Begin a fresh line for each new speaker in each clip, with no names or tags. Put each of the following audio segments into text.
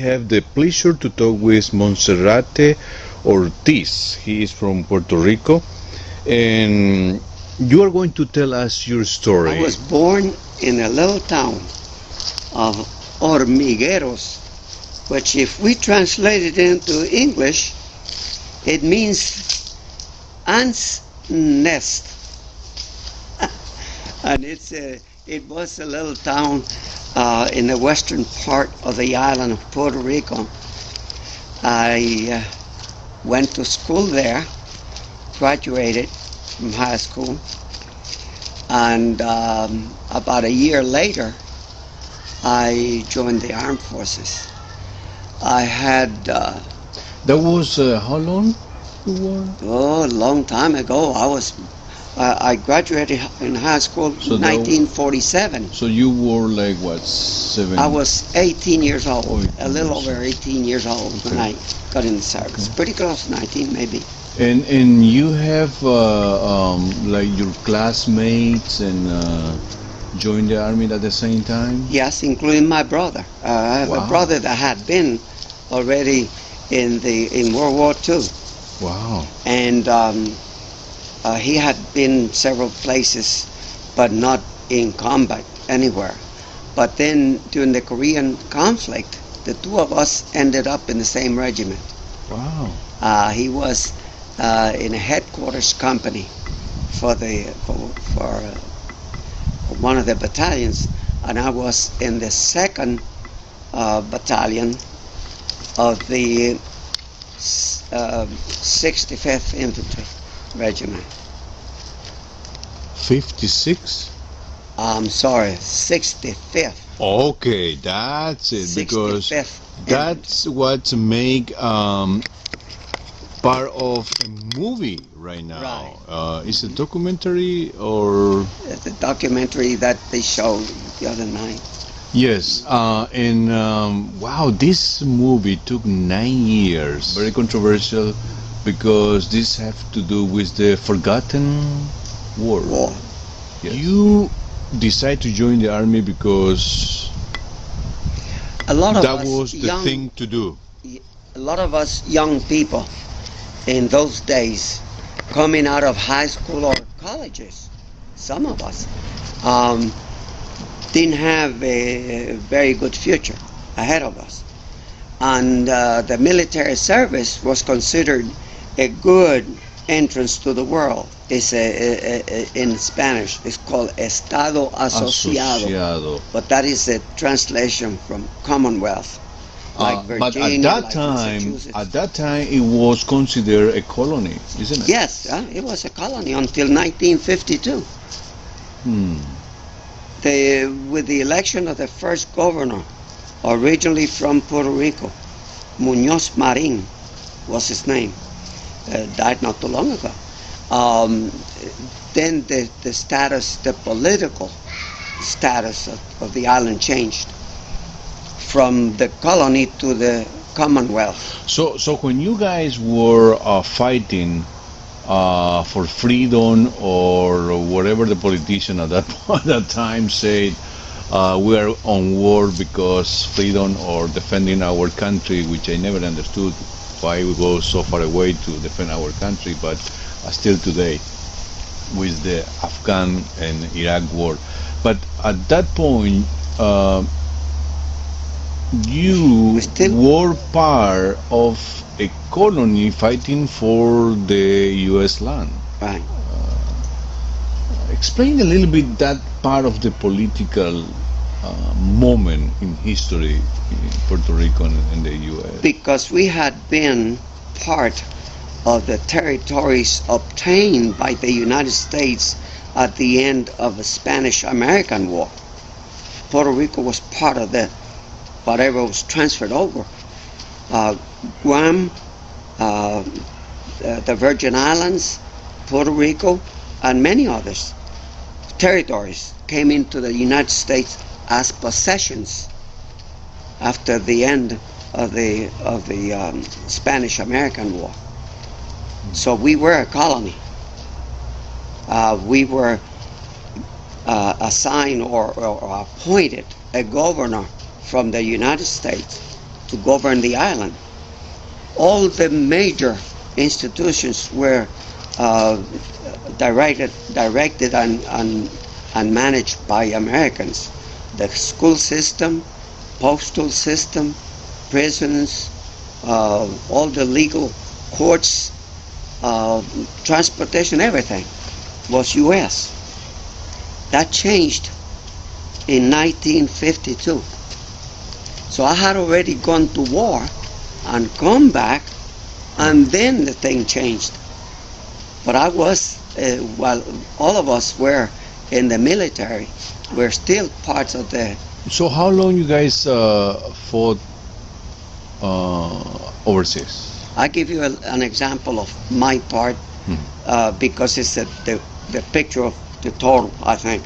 have the pleasure to talk with Monserrate Ortiz. He is from Puerto Rico, and you are going to tell us your story.
I was born in a little town of Hormigueros, which if we translate it into English, it means ants nest. And it was a little town in the western part of the island of Puerto Rico. I went to school there, graduated from high school, and about a year later, I joined the armed forces. I had...
That was how long you were?
Oh, a long time ago. I graduated in high school in 1947.
So you were like what, 7?
I was 18 years old, a little
18
over 18 years old when I got in the service. Pretty close, 19 maybe.
And you have like your classmates and joined the army at the same time?
Yes, including my brother. I have a brother that had been already in World War II.
Wow.
And he had been several places, but not in combat anywhere. But then during the Korean conflict, the two of us ended up in the same regiment.
Wow.
He was in a headquarters company for one of the battalions, and I was in the second battalion of the 65th Infantry Regiment.
56?
I'm sorry, 65th.
Okay, that's it, because
65th
that's what make part of a movie right now.
Right.
Is it a documentary or?
The documentary that they showed the other night.
Yes, and wow, this movie took 9 years. Very controversial because this have to do with the forgotten war. Yes. You decide to join the army because
a lot of
that
us
was the
young,
thing to do.
A lot of us young people in those days, coming out of high school or colleges, some of us, didn't have a very good future ahead of us. And the military service was considered a good entrance to the world. It's in Spanish, it's called Estado Asociado. But that is a translation from Commonwealth. Like Virginia,
but at that time, it was considered a colony, isn't it?
Yes, it was a colony until 1952. With the election of the first governor, originally from Puerto Rico, Muñoz Marin was his name, died not too long ago. Then the political status of the island changed from the colony to the Commonwealth.
So when you guys were fighting for freedom, or whatever the politician at that time said, we are on war because freedom or defending our country, which I never understood why we go so far away to defend our country, but still today with the Afghan and Iraq war. But at that point, you were part of a colony fighting for the U.S. land.
Right.
Explain a little bit that part of the political moment in history in Puerto Rico and the U.S.
Because we had been part of the territories obtained by the United States at the end of the Spanish-American War. Puerto Rico was part of that, whatever was transferred over. Guam, the Virgin Islands, Puerto Rico, and many others territories came into the United States as possessions after the end of the Spanish-American War. So we were a colony. We were assigned or appointed a governor from the United States to govern the island. All the major institutions were directed and managed by Americans. The school system, postal system, prisons, all the legal courts, transportation, everything was U.S. That changed in 1952. So I had already gone to war and come back, and then the thing changed. But I was, while all of us were in the military, we're still parts of the...
So how long you guys fought overseas?
I give you an example of my part, because it's the picture of the total, I think.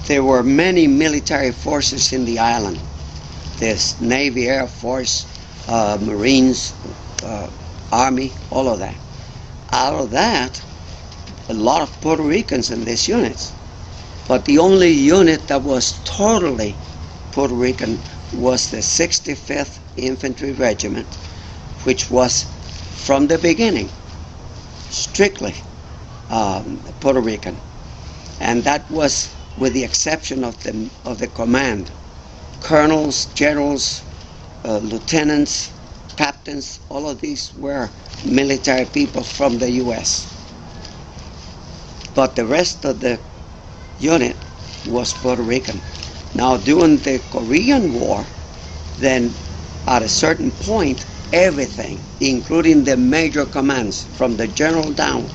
There were many military forces in the island. There's Navy, Air Force, Marines, Army, all of that. Out of that, a lot of Puerto Ricans in these units. But the only unit that was totally Puerto Rican was the 65th Infantry Regiment, which was from the beginning strictly Puerto Rican. And that was with the exception of the command. Colonels, generals, lieutenants, captains, all of these were military people from the U.S. But the rest of the unit was Puerto Rican. Now during the Korean War, then at a certain point, everything, including the major commands from the general down,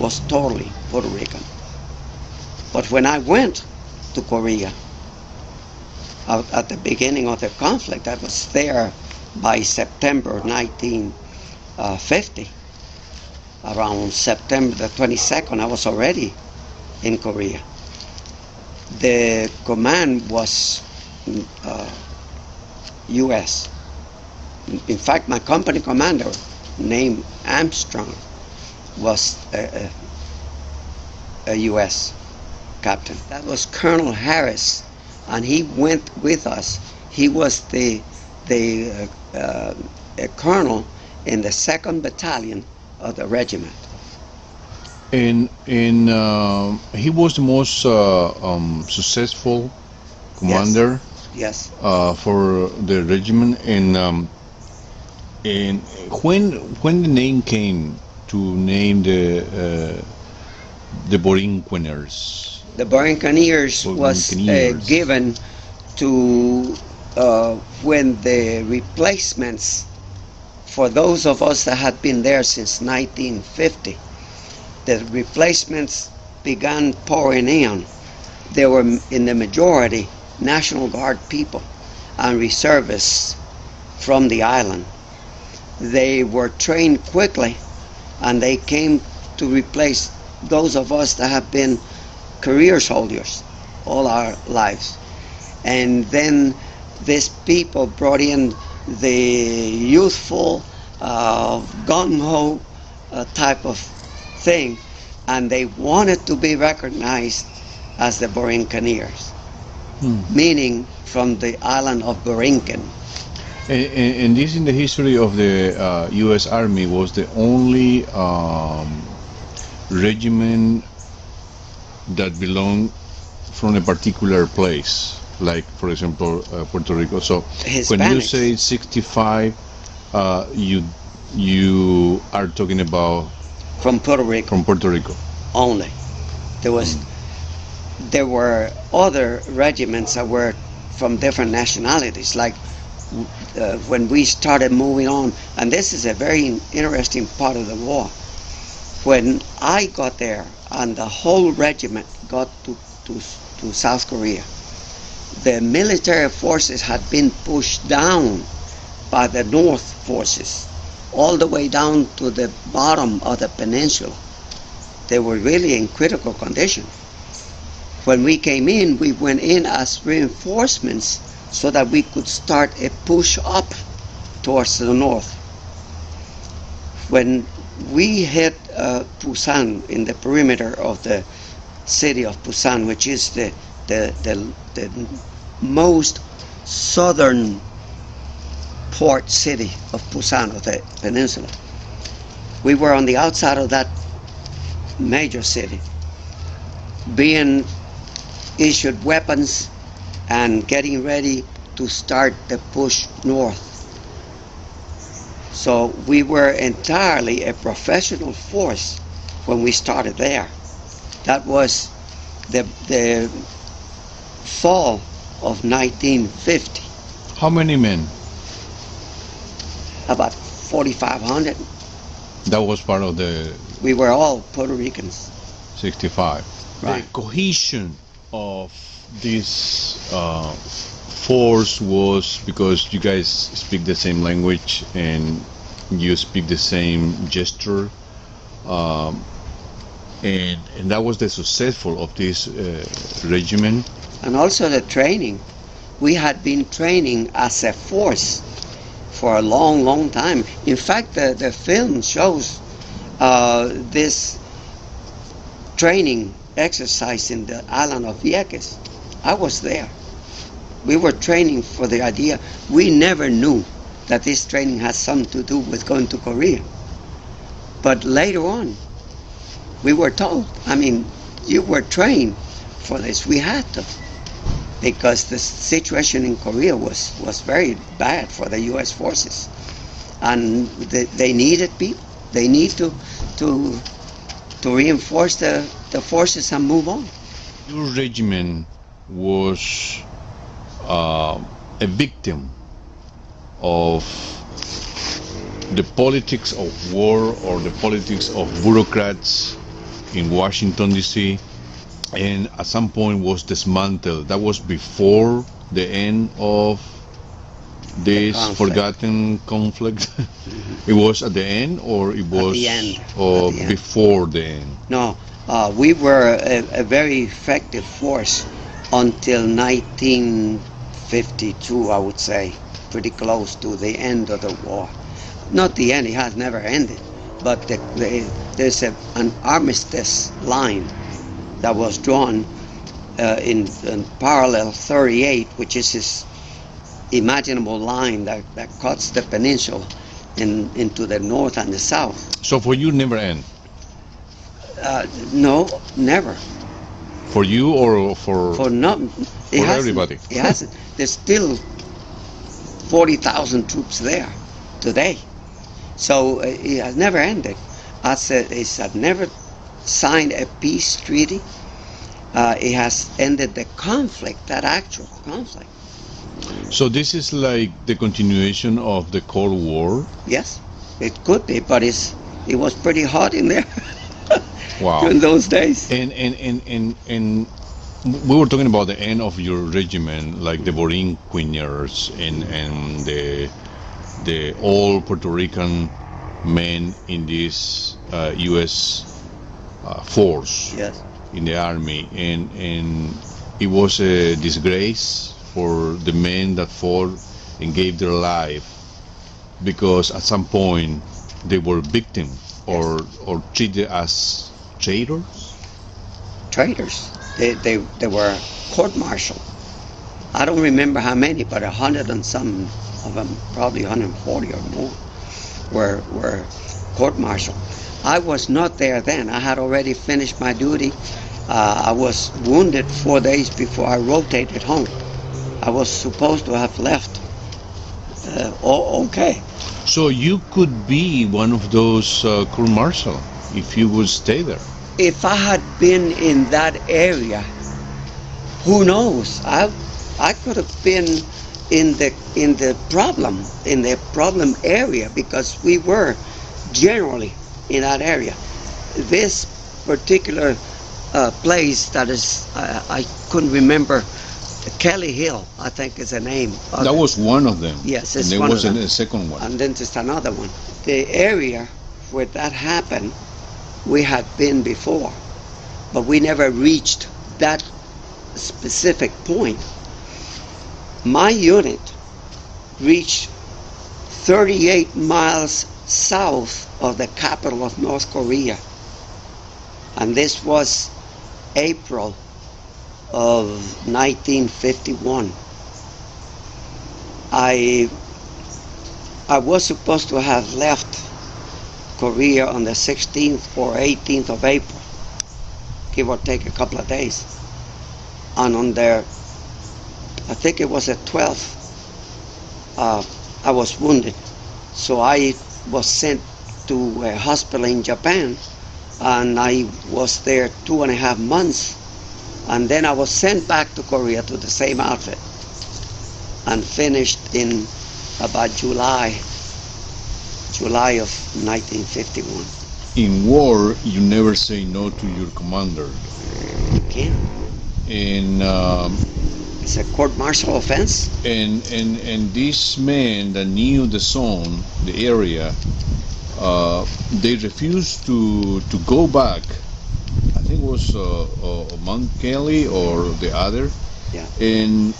was totally Puerto Rican. But when I went to Korea, at the beginning of the conflict, I was there by September 1950. Around September the 22nd, I was already in Korea. The command was U.S. In fact, my company commander, named Armstrong, was a U.S. captain. That was Colonel Harris, and he went with us. He was a colonel in the 2nd Battalion of the regiment.
And he was the most successful commander.
Yes.
For the regiment. And when the name came to name the Borinqueneers.
The Borinqueneers was given to when the replacements for those of us that had been there since 1950, the replacements began pouring in. They were in the majority National Guard people and reservists from the island. They were trained quickly, and they came to replace those of us that have been career soldiers all our lives. And then these people brought in the youthful, gung-ho type of thing, and they wanted to be recognized as the Borinqueneers, meaning from the island of Borinquen.
And this in the history of the U.S. Army was the only regiment that belonged from a particular place, like for example Puerto Rico. So
Hispanics.
When you say 65, you are talking about
From Puerto Rico.
From Puerto Rico
only. There were other regiments that were from different nationalities, like when we started moving on, and this is a very interesting part of the war. When I got there and the whole regiment got to South Korea, the military forces had been pushed down by the North forces all the way down to the bottom of the peninsula. They were really in critical condition. When we came in, we went in as reinforcements so that we could start a push up towards the north. When we hit Busan, in the perimeter of the city of Busan, which is the most southern port city of Busan, of the peninsula. We were on the outside of that major city, being issued weapons and getting ready to start the push north. So we were entirely a professional force when we started there. That was the fall of 1950.
How many men?
About 4,500.
That was part of the
We were all Puerto Ricans.
65.
Right.
The cohesion of this force was because you guys speak the same language and you speak the same gesture, and that was the successful of this regiment.
And also the training. We had been training as a force for a long, long time. In fact, the film shows this training exercise in the island of Vieques. I was there. We were training for the idea. We never knew that this training had something to do with going to Korea. But later on, we were told, I mean, you were trained for this. We had to, because the situation in Korea was very bad for the U.S. forces. And they needed people. They need to reinforce the forces and move on.
Your regiment was a victim of the politics of war or the politics of bureaucrats in Washington, D.C., and at some point was dismantled. That was before the end of this forgotten conflict. It was at the end, or it was
at the end.
Or
at the end.
before the end?
No, we were a very effective force until 1952, I would say, pretty close to the end of the war. Not the end, it has never ended, but there's an armistice line that was drawn in parallel 38, which is this imaginable line that cuts the peninsula into the north and the south.
So for you, never end?
No, never.
For you or for everybody?
It hasn't. There's still 40,000 troops there today. So it has never ended. It has never signed a peace treaty. It has ended the conflict, that actual conflict.
So this is like the continuation of the Cold War?
Yes, it could be, but it was pretty hot in there.
Wow.
In those days.
And we were talking about the end of your regiment, like the Borinqueneers and the all Puerto Rican men in this U.S. Force.
Yes.
In the army, and it was a disgrace for the men that fought and gave their life, because at some point they were victims or treated as traitors.
Traitors. They were court-martialed. I don't remember how many, but 100 and some of them, probably 140 or more, were court-martialed. I was not there then. I had already finished my duty. I was wounded 4 days before I rotated home. I was supposed to have left. Okay.
So you could be one of those court martial if you would stay there.
If I had been in that area, who knows? I could have been in the problem area, because we were generally in that area. This particular place that is, I couldn't remember, Kelly Hill, I think is the name.
That was one of them.
Yes,
it's
and
there
one
was
of them.
a second one.
And then there's another one. The area where that happened, we had been before, but we never reached that specific point. My unit reached 38 miles south of the capital of North Korea, and this was April of 1951. I I was supposed to have left Korea on the 16th or 18th of April, give or take a couple of days. And on the, I think it was the 12th, I was wounded. So I was sent to a hospital in Japan, and I was there 2.5 months. And then I was sent back to Korea to the same outfit and finished in about July of 1951.
In war, you never say no to your commander.
You can't.
And
It's a court-martial offense.
and these men that knew the zone, the area, they refused to go back. I think it was Mount Kelly or the other.
Yeah.
And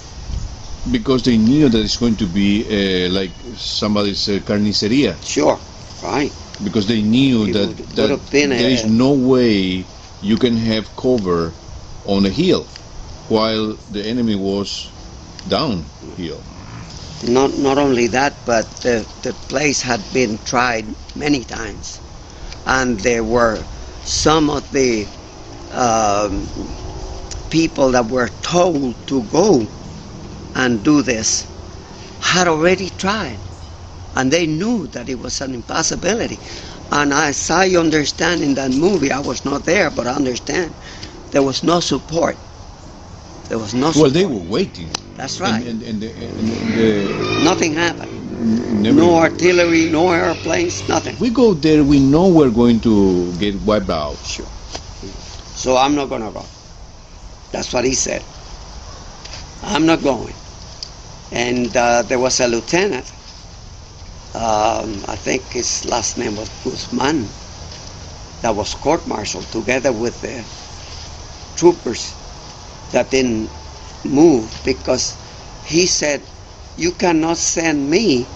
because they knew that it's going to be like somebody's carniceria.
Sure, right.
Because they knew
It
that,
would have been
there is no way you can have cover on a hill while the enemy was downhill.
Not only that, but the place had been tried many times, and there were some of the people that were told to go and do this had already tried, and they knew that it was an impossibility. And as I understand in that movie, I was not there, but I understand there was no support. There was no support.
Well, they were waiting.
That's right.
And
Nothing happened.
never,
No artillery, no airplanes, nothing.
we go there, we know we're going to get wiped out.
Sure. So I'm not gonna go. That's what he said. I'm not going. And there was a lieutenant, I think his last name was Guzman, that was court-martialed together with the troopers that didn't move, because he said, you cannot send me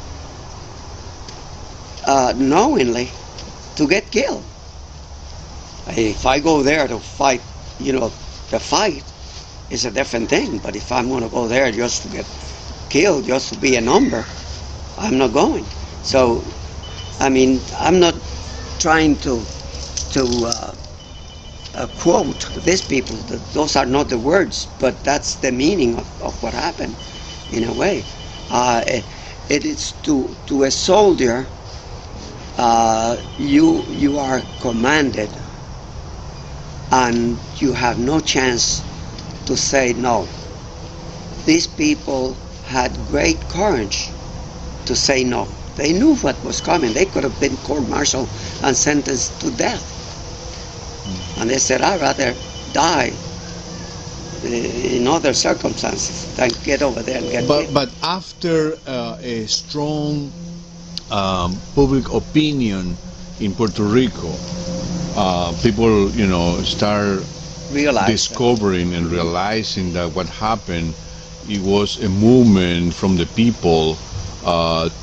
knowingly to get killed. If I go there to fight, the fight is a different thing. But if I'm going to go there just to get killed, just to be a number, I'm not going. So, I mean, I'm not trying to quote these people. Those are not the words, but that's the meaning of what happened, in a way. It is to a soldier, you are commanded, and you have no chance to say no. These people had great courage to say no. They knew what was coming. They could have been court-martialed and sentenced to death. And they said, I'd rather die in other circumstances than get over there and get killed.
But after a strong public opinion in Puerto Rico, people, start discovering and realizing that what happened, it was a movement from the people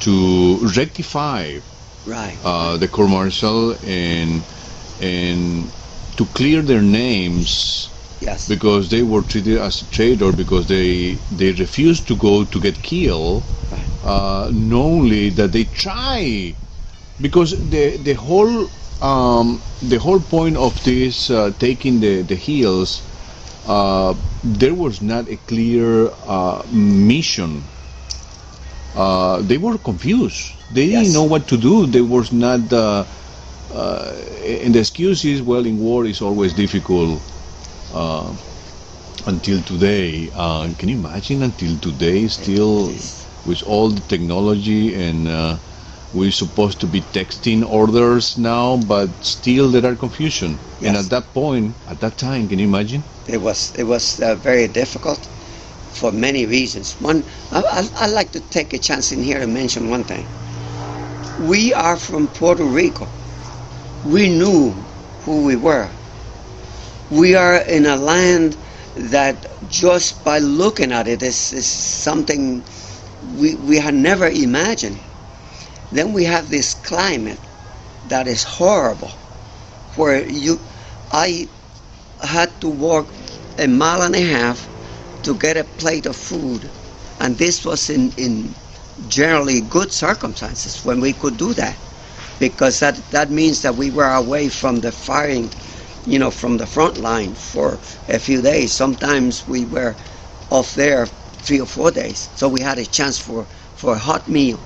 to rectify
Right.
the court martial and to clear their names,
Yes.
because they were treated as a traitor, because they refused to go to get killed, knowingly that they try, because the whole point of this taking the hills, there was not a clear mission. They were confused. They didn't
Yes.
know what to do. There was not and the excuse is, well, in war it's always difficult until today. Can you imagine, until today, still with all the technology, and we're supposed to be texting orders now, but still there are confusion.
Yes.
And at that point, at that time, can you imagine?
It was very difficult for many reasons. One, I'd like to take a chance in here to mention one thing. We are from Puerto Rico. We knew who we were. We are in a land that just by looking at it is something we had never imagined. Then we have this climate that is horrible, where I had to walk 1.5 miles to get a plate of food, and this was in generally good circumstances when we could do that, because that means that we were away from the firing, from the front line for a few days. Sometimes we were off there 3 or 4 days, so we had a chance for a hot meal.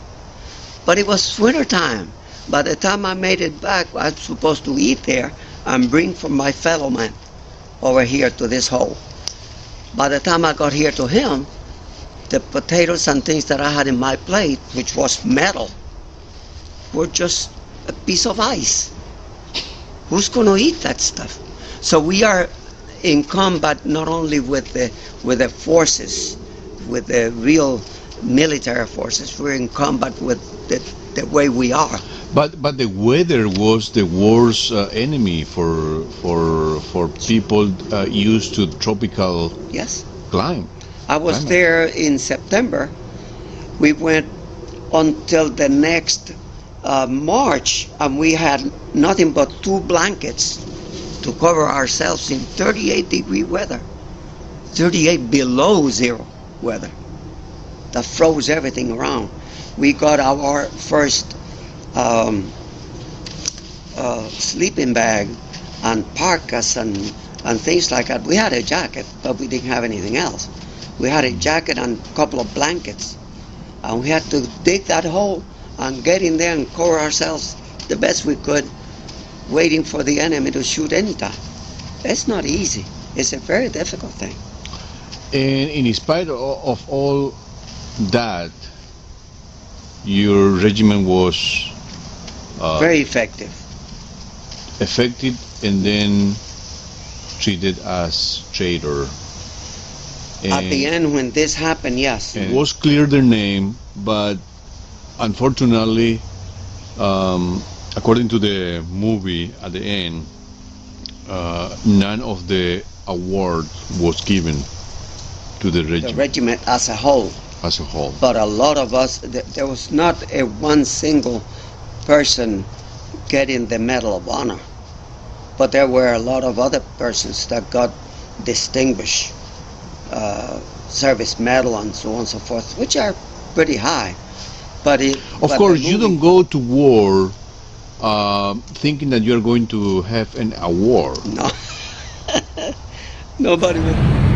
But it was winter time. By the time I made it back, I was supposed to eat there and bring for my fellow man over here to this hole. By the time I got here to him, the potatoes and things that I had in my plate, which was metal, were just a piece of ice. Who's going to eat that stuff? So we are in combat not only with the forces, with the real military forces. We're in combat with the way we are.
But the weather was the worst enemy for people used to tropical
Yes.
climate.
I was there in September. We went until the next March, and we had nothing but 2 blankets to cover ourselves in 38-degree weather, 38 below zero weather. That froze everything around. We got our first sleeping bag and parkas and things like that. We had a jacket, but we didn't have anything else. We had a jacket and a couple of blankets, and we had to dig that hole and get in there and cover ourselves the best we could, waiting for the enemy to shoot anytime. It's not easy. It's a very difficult thing.
And in spite of all that, your regiment was
Very effective.
and then treated as traitor.
At the end, when this happened, yes.
And it was clear their name, but unfortunately, according to the movie at the end, none of the award was given to the regiment.
The regiment as a whole.
As a whole.
But a lot of us, there was not a one single person getting the Medal of Honor. But there were a lot of other persons that got distinguished service medal and so on and so forth, which are pretty high. But
of course, you don't go to war thinking that you're going to have an award.
No. Nobody would.